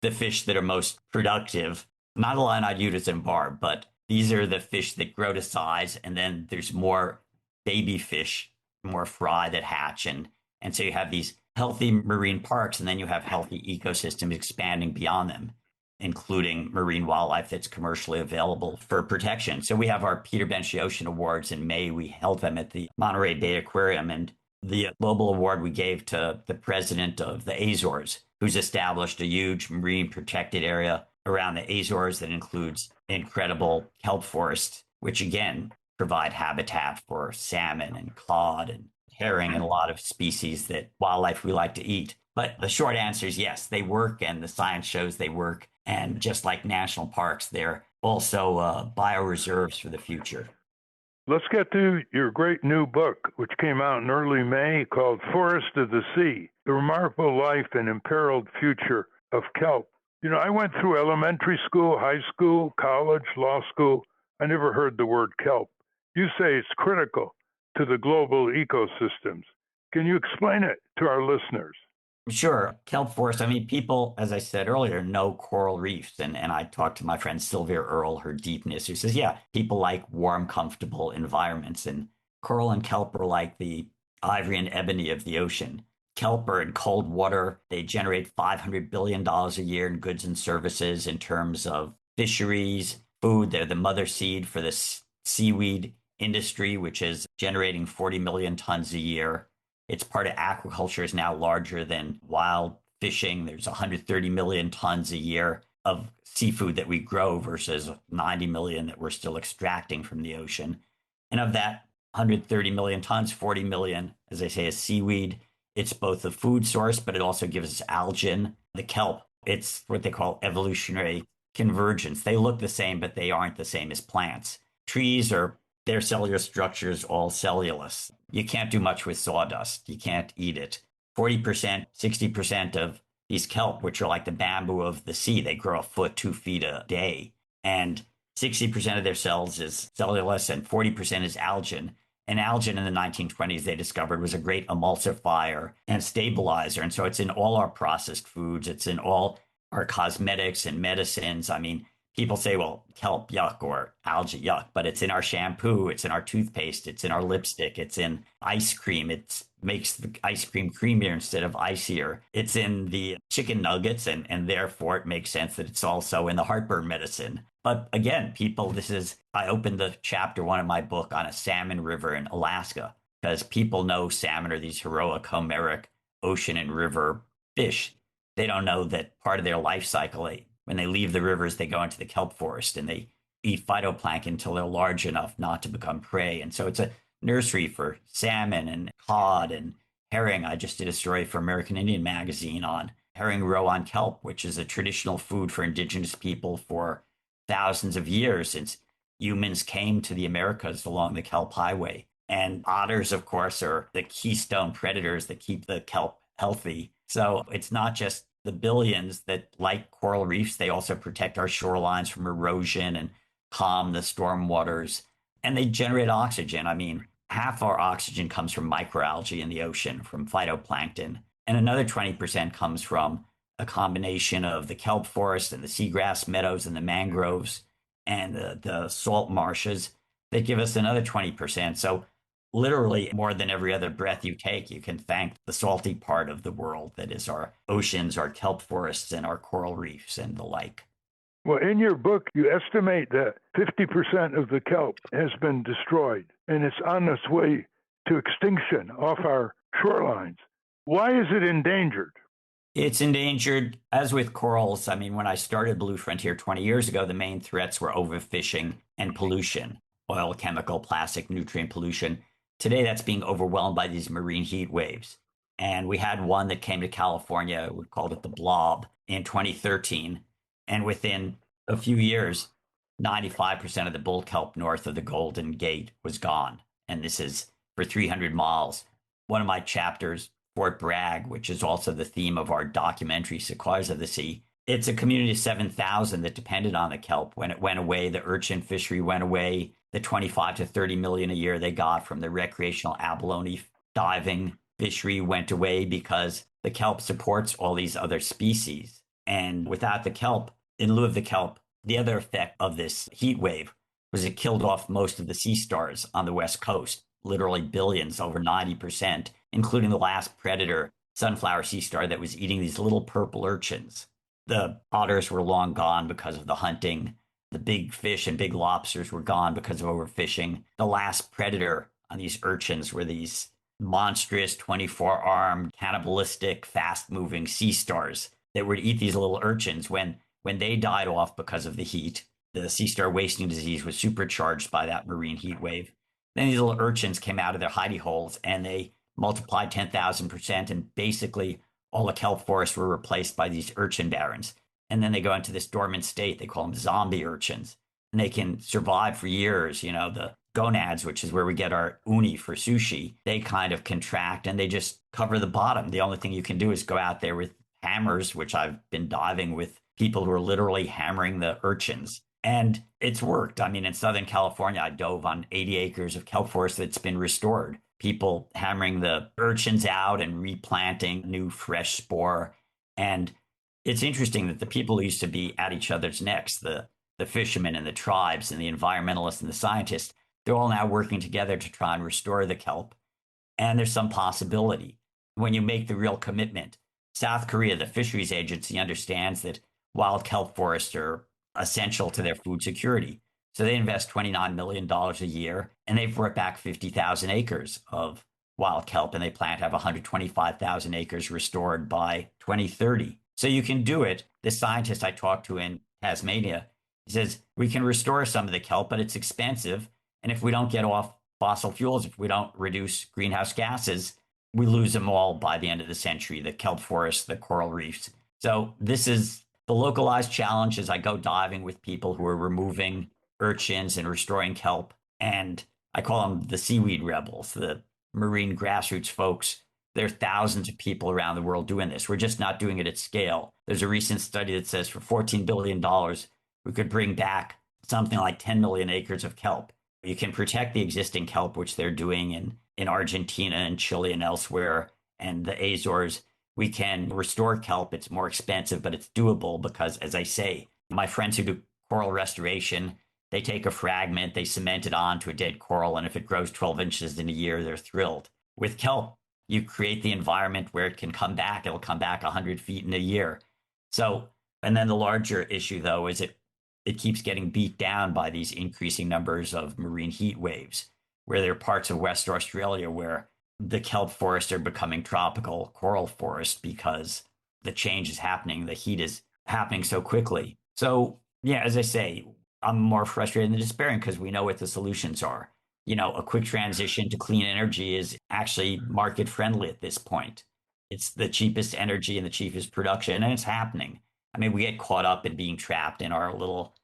the fish that are most productive. Not a line I'd use as in barb, but these are the fish that grow to size. And then there's more baby fish, more fry that hatch. And so you have these healthy marine parks, and then you have healthy ecosystems expanding beyond them, including marine wildlife that's commercially available for protection. So we have our Peter Benchley Ocean Awards in May. We held them at the Monterey Bay Aquarium, and the global award we gave to the president of the Azores, who's established a huge marine protected area around the Azores that includes incredible kelp forests, which again provide habitat for salmon and cod and herring and a lot of species that wildlife we like to eat. But the short answer is yes, they work, and the science shows they work. And just like national parks, they're also bioreserves for the future. Let's get to your great new book, which came out in early May, called Forest of the Sea, The Remarkable Life and Imperiled Future of Kelp. I went through elementary school, high school, college, law school. I never heard the word kelp. You say it's critical to the global ecosystems. Can you explain it to our listeners? Sure. Kelp forest. People, as I said earlier, know coral reefs. And I talked to my friend Sylvia Earle, her deepness, who says, yeah, people like warm, comfortable environments. And coral and kelp are like the ivory and ebony of the ocean. Kelp are in cold water. They generate $500 billion a year in goods and services in terms of fisheries, food. They're the mother seed for the seaweed industry, which is generating 40 million tons a year. Its part of aquaculture is now larger than wild fishing. There's 130 million tons a year of seafood that we grow versus 90 million that we're still extracting from the ocean. And of that 130 million tons, 40 million, as I say, is seaweed. It's both a food source, but it also gives us algae. The kelp, it's what they call evolutionary convergence. They look the same, but they aren't the same as plants. Trees are their cellular structure is all cellulose. You can't do much with sawdust. You can't eat it. 40%, 60% of these kelp, which are like the bamboo of the sea, they grow a foot, 2 feet a day. And 60% of their cells is cellulose and 40% is algae. And algae in the 1920s, they discovered, was a great emulsifier and stabilizer. And so it's in all our processed foods. It's in all our cosmetics and medicines. People say, well, kelp, yuck, or algae, yuck, but it's in our shampoo, it's in our toothpaste, it's in our lipstick, it's in ice cream. It makes the ice cream creamier instead of icier. It's in the chicken nuggets, and therefore it makes sense that it's also in the heartburn medicine. But again, I opened the chapter 1 of my book on a salmon river in Alaska, because people know salmon are these heroic, homeric ocean and river fish. They don't know that part of their life cycle, when they leave the rivers, they go into the kelp forest and they eat phytoplankton until they're large enough not to become prey. And so it's a nursery for salmon and cod and herring. I just did a story for American Indian Magazine on herring roe on kelp, which is a traditional food for indigenous people for thousands of years, since humans came to the Americas along the kelp highway. And otters, of course, are the keystone predators that keep the kelp healthy. So it's not just the billions that, like coral reefs, they also protect our shorelines from erosion and calm the storm waters. And they generate oxygen. Half our oxygen comes from microalgae in the ocean, from phytoplankton. And another 20% comes from a combination of the kelp forest and the seagrass meadows and the mangroves. and the salt marshes that give us another 20%. So literally more than every other breath you take, you can thank the salty part of the world that is our oceans, our kelp forests, and our coral reefs and the like. Well, in your book, you estimate that 50% of the kelp has been destroyed and it's on its way to extinction off our shorelines. Why is it endangered? It's endangered, as with corals. I mean, when I started Blue Frontier 20 years ago, the main threats were overfishing and pollution, oil, chemical, plastic, nutrient pollution. Today, that's being overwhelmed by these marine heat waves. And we had one that came to California, we called it the blob, in 2013. And within a few years, 95% of the bull kelp north of the Golden Gate was gone. And this is for 300 miles. One of my chapters, Fort Bragg, which is also the theme of our documentary, Sequoias of the Sea. It's a community of 7,000 that depended on the kelp. When it went away, the urchin fishery went away. The 25 to 30 million a year they got from the recreational abalone diving fishery went away because the kelp supports all these other species. And without the kelp, in lieu of the kelp, the other effect of this heat wave was it killed off most of the sea stars on the West Coast, literally billions, over 90%, including the last predator, sunflower sea star, that was eating these little purple urchins. The otters were long gone because of the hunting. The big fish and big lobsters were gone because of overfishing. The last predator on these urchins were these monstrous 24-armed, cannibalistic, fast-moving sea stars that would eat these little urchins. When they died off because of the heat, the sea star wasting disease was supercharged by that marine heat wave. Then these little urchins came out of their hidey holes and they multiplied 10,000%, and basically all the kelp forests were replaced by these urchin barrens. And then they go into this dormant state. They call them zombie urchins, and they can survive for years. You know, the gonads, which is where we get our uni for sushi, they kind of contract and they just cover the bottom. The only thing you can do is go out there with hammers, which I've been diving with people who are literally hammering the urchins. And it's worked. I mean, in Southern California, I dove on 80 acres of kelp forest that's been restored. People hammering the urchins out and replanting new fresh spore. And it's interesting that the people who used to be at each other's necks, the fishermen and the tribes and the environmentalists and the scientists, they're all now working together to try and restore the kelp. And there's some possibility when you make the real commitment. South Korea, the fisheries agency, understands that wild kelp forests are essential to their food security. So they invest $29 million a year, and they've brought back 50,000 acres of wild kelp, and they plan to have 125,000 acres restored by 2030. So you can do it. The scientist I talked to in Tasmania, he says, we can restore some of the kelp, but it's expensive. And if we don't get off fossil fuels, if we don't reduce greenhouse gases, we lose them all by the end of the century, the kelp forests, the coral reefs. So this is the localized challenge as I go diving with people who are removing urchins and restoring kelp. And I call them the seaweed rebels, the marine grassroots folks. There are thousands of people around the world doing this. We're just not doing it at scale. There's a recent study that says for $14 billion, we could bring back something like 10 million acres of kelp. You can protect the existing kelp, which they're doing in Argentina and Chile and elsewhere, and the Azores. We can restore kelp. It's more expensive, but it's doable because, as I say, my friends who do coral restoration, they take a fragment, they cement it onto a dead coral, and if it grows 12 inches in a year, they're thrilled. With kelp, you create the environment where it can come back. It'll come back 100 feet in a year. So, and then the larger issue, though, is it keeps getting beat down by these increasing numbers of marine heat waves, where there are parts of Western Australia where the kelp forests are becoming tropical coral forests because the change is happening. The heat is happening so quickly. So, yeah, as I say, I'm more frustrated than despairing because we know what the solutions are. You know, a quick transition to clean energy is actually market friendly at this point. It's the cheapest energy and the cheapest production, and it's happening. I mean, we get caught up in being trapped in our little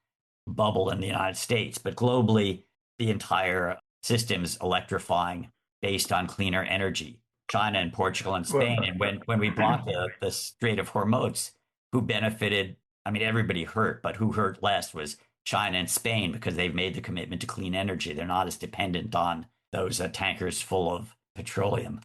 bubble in the United States, but globally, the entire system is electrifying based on cleaner energy. China and Portugal and Spain. And when we blocked the Strait of Hormuz, who benefited? I mean, everybody hurt, but who hurt less was China and Spain because they've made the commitment to clean energy. They're not as dependent on those tankers full of petroleum.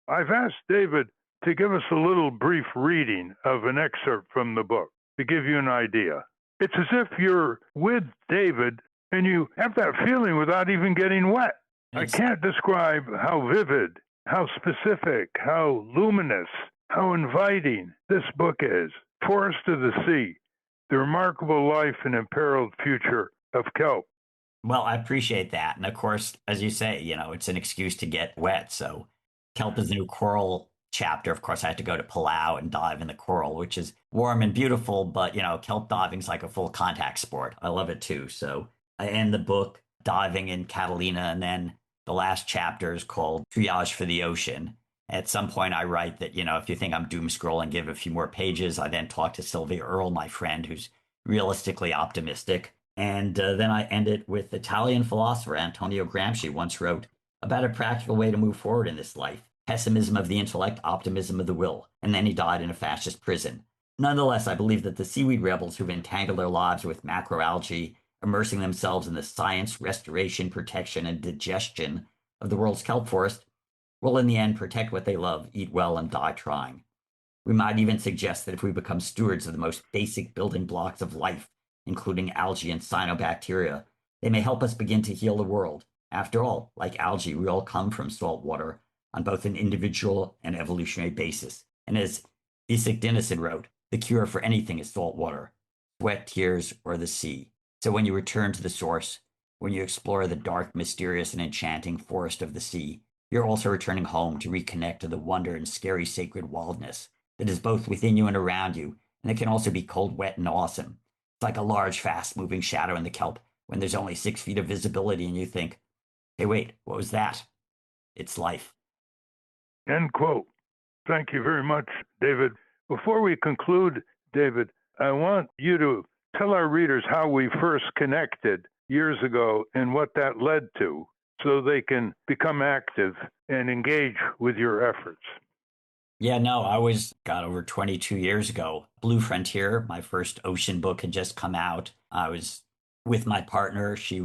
I've asked David to give us a little brief reading of an excerpt from the book to give you an idea. It's as if you're with David and you have that feeling without even getting wet. I can't describe how vivid, how specific, how luminous, how inviting this book is. Forest of the Sea, The Remarkable Life and Imperiled Future of Kelp. Well, I appreciate that. And of course, as you say, it's an excuse to get wet. So Kelp is the new coral chapter. Of course, I had to go to Palau and dive in the coral, which is warm and beautiful, but kelp diving's like a full contact sport. I love it too. So I end the book diving in Catalina, and then the last chapter is called Triage for the Ocean. At some point, I write that, if you think I'm doom scrolling, give it a few more pages. I then talk to Sylvia Earle, my friend, who's realistically optimistic. And then I end it with Italian philosopher Antonio Gramsci once wrote about a practical way to move forward in this life. Pessimism of the intellect, optimism of the will. And then he died in a fascist prison. Nonetheless, I believe that the seaweed rebels who've entangled their lives with macroalgae, immersing themselves in the science, restoration, protection, and digestion of the world's kelp forest, will in the end protect what they love, eat well, and die trying. We might even suggest that if we become stewards of the most basic building blocks of life, including algae and cyanobacteria, they may help us begin to heal the world. After all, like algae, we all come from salt water on both an individual and evolutionary basis. And as Isak Dinesen wrote, the cure for anything is salt water, sweat, tears, or the sea. So when you return to the source, when you explore the dark, mysterious, and enchanting forest of the sea, you're also returning home to reconnect to the wonder and scary sacred wildness that is both within you and around you, and it can also be cold, wet, and awesome. It's like a large, fast-moving shadow in the kelp when there's only 6 feet of visibility and you think, hey, wait, what was that? It's life. End quote. Thank you very much, David. Before we conclude, David, I want you to tell our readers how we first connected years ago and what that led to, so they can become active and engage with your efforts. Yeah, no, I was, over 22 years ago. Blue Frontier, my first ocean book, had just come out. I was with my partner. She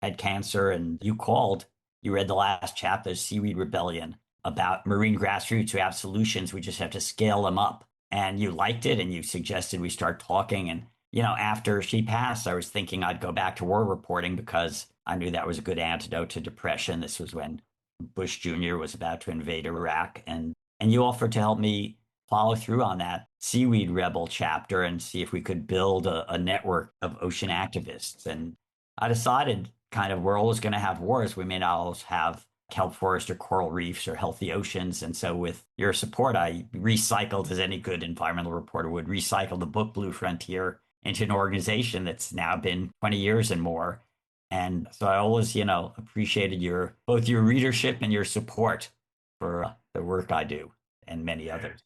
had cancer, and you called. You read the last chapter, Seaweed Rebellion, about marine grassroots who have solutions. We just have to scale them up. And you liked it, and you suggested we start talking. And, after she passed, I was thinking I'd go back to war reporting because I knew that was a good antidote to depression. This was when Bush Jr. was about to invade Iraq. And you offered to help me follow through on that Seaweed Rebel chapter and see if we could build a network of ocean activists. And I decided we're always going to have wars. We may not always have kelp forest or coral reefs or healthy oceans. And so with your support, I recycled, as any good environmental reporter would, recycle the book Blue Frontier into an organization that's now been 20 years and more. And so I always, appreciated both your readership and your support for the work I do and many others.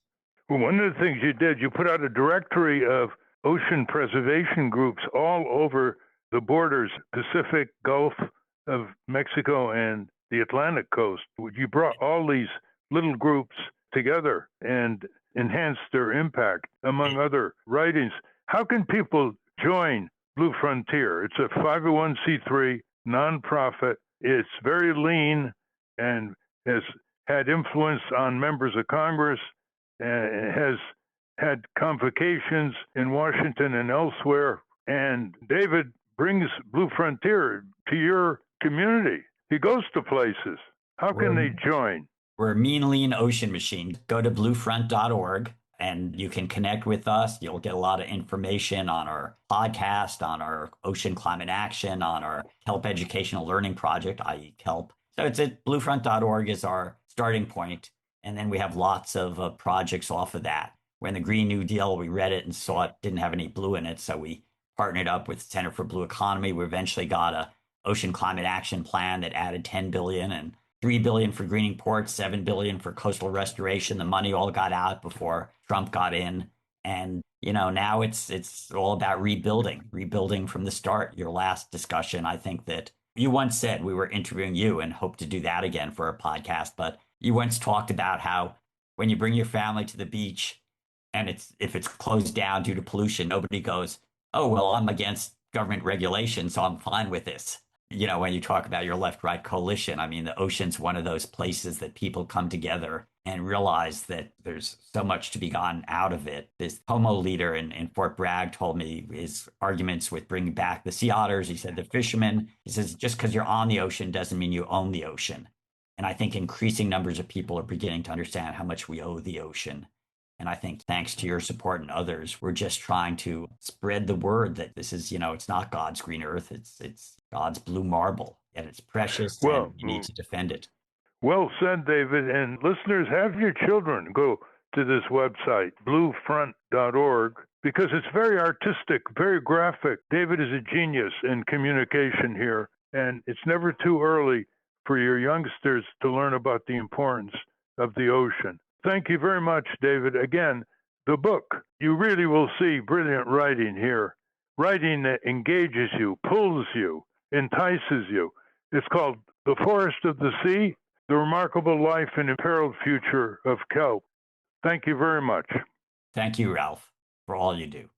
Well, one of the things you did, you put out a directory of ocean preservation groups all over the borders, Pacific, Gulf of Mexico, and the Atlantic coast. You brought all these little groups together and enhanced their impact, among other writings. How can people join Blue Frontier? It's a 501c3 nonprofit. It's very lean and has had influence on members of Congress, and has had convocations in Washington and elsewhere. And David brings Blue Frontier to your community. He goes to places. How can they join? We're a mean, lean ocean machine. Go to bluefront.org and you can connect with us. You'll get a lot of information on our podcast, on our ocean climate action, on our Kelp educational learning project, i.e. Kelp. So it's at bluefront.org is our starting point. And then we have lots of projects off of that. When the Green New Deal, we read it and saw it didn't have any blue in it. So we partnered up with Center for Blue Economy. We eventually got a ocean climate action plan that added $10 billion and $3 billion for greening ports, $7 billion for coastal restoration. The money all got out before Trump got in. And, now it's all about rebuilding from the start. Your last discussion, I think that you once said, we were interviewing you and hope to do that again for a podcast, but you once talked about how when you bring your family to the beach and if it's closed down due to pollution, nobody goes, oh, well, I'm against government regulation, so I'm fine with this. When you talk about your left-right coalition, I mean, the ocean's one of those places that people come together and realize that there's so much to be gotten out of it. This Homo leader in Fort Bragg told me his arguments with bringing back the sea otters. He said the fishermen, he says, just because you're on the ocean doesn't mean you own the ocean. And I think increasing numbers of people are beginning to understand how much we owe the ocean. And I think thanks to your support and others, we're just trying to spread the word that this is, it's not God's green earth. It's God's blue marble, and it's precious, and you need to defend it. Well said, David. And listeners, have your children go to this website, bluefront.org, because it's very artistic, very graphic. David is a genius in communication here, and it's never too early for your youngsters to learn about the importance of the ocean. Thank you very much, David. Again, the book, you really will see brilliant writing here. Writing that engages you, pulls you, entices you. It's called The Forest of the Sea, The Remarkable Life and Imperiled Future of Kelp. Thank you very much. Thank you, Ralph, for all you do.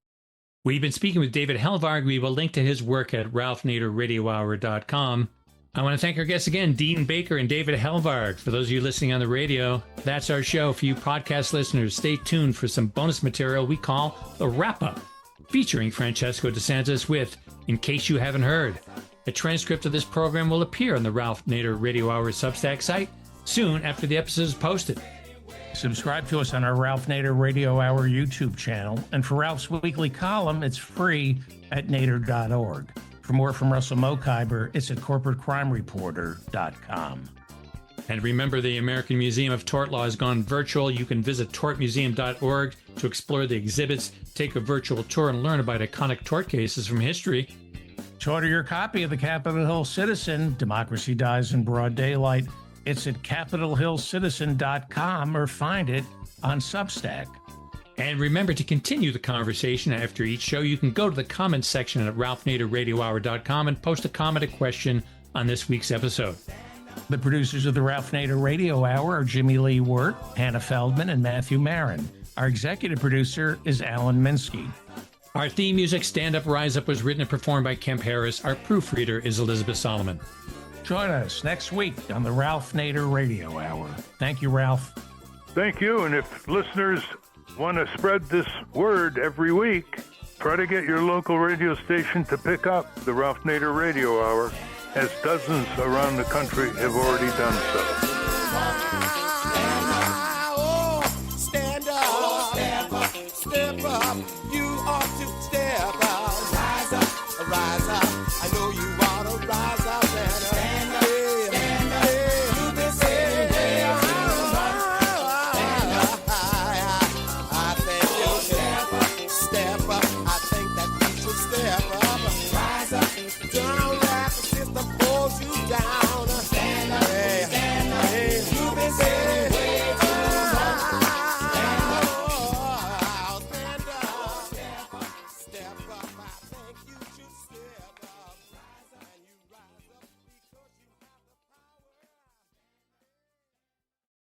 We've been speaking with David Helvarg. We will link to his work at ralphnaderradiohour.com. I want to thank our guests again, Dean Baker and David Helvarg. For those of you listening on the radio, that's our show. For you podcast listeners, stay tuned for some bonus material we call The Wrap-Up, featuring Francesco DeSantis with In Case You Haven't Heard. A transcript of this program will appear on the Ralph Nader Radio Hour Substack site soon after the episode is posted. Subscribe to us on our Ralph Nader Radio Hour YouTube channel. And for Ralph's weekly column, it's free at nader.org. For more from Russell Mokhiber, it's at corporatecrimereporter.com. And remember, the American Museum of Tort Law has gone virtual. You can visit tortmuseum.org to explore the exhibits, take a virtual tour, and learn about iconic tort cases from history. To order your copy of the Capitol Hill Citizen, Democracy Dies in Broad Daylight, it's at capitolhillcitizen.com or find it on Substack. And remember to continue the conversation after each show. You can go to the comments section at ralphnaderradiohour.com and post a comment or question on this week's episode. The producers of the Ralph Nader Radio Hour are Jimmy Lee Wirt, Hannah Feldman, and Matthew Marin. Our executive producer is Alan Minsky. Our theme music, Stand Up, Rise Up, was written and performed by Kemp Harris. Our proofreader is Elizabeth Solomon. Join us next week on the Ralph Nader Radio Hour. Thank you, Ralph. Thank you. And if listeners want to spread this word every week, try to get your local radio station to pick up the Ralph Nader Radio Hour, as dozens around the country have already done so.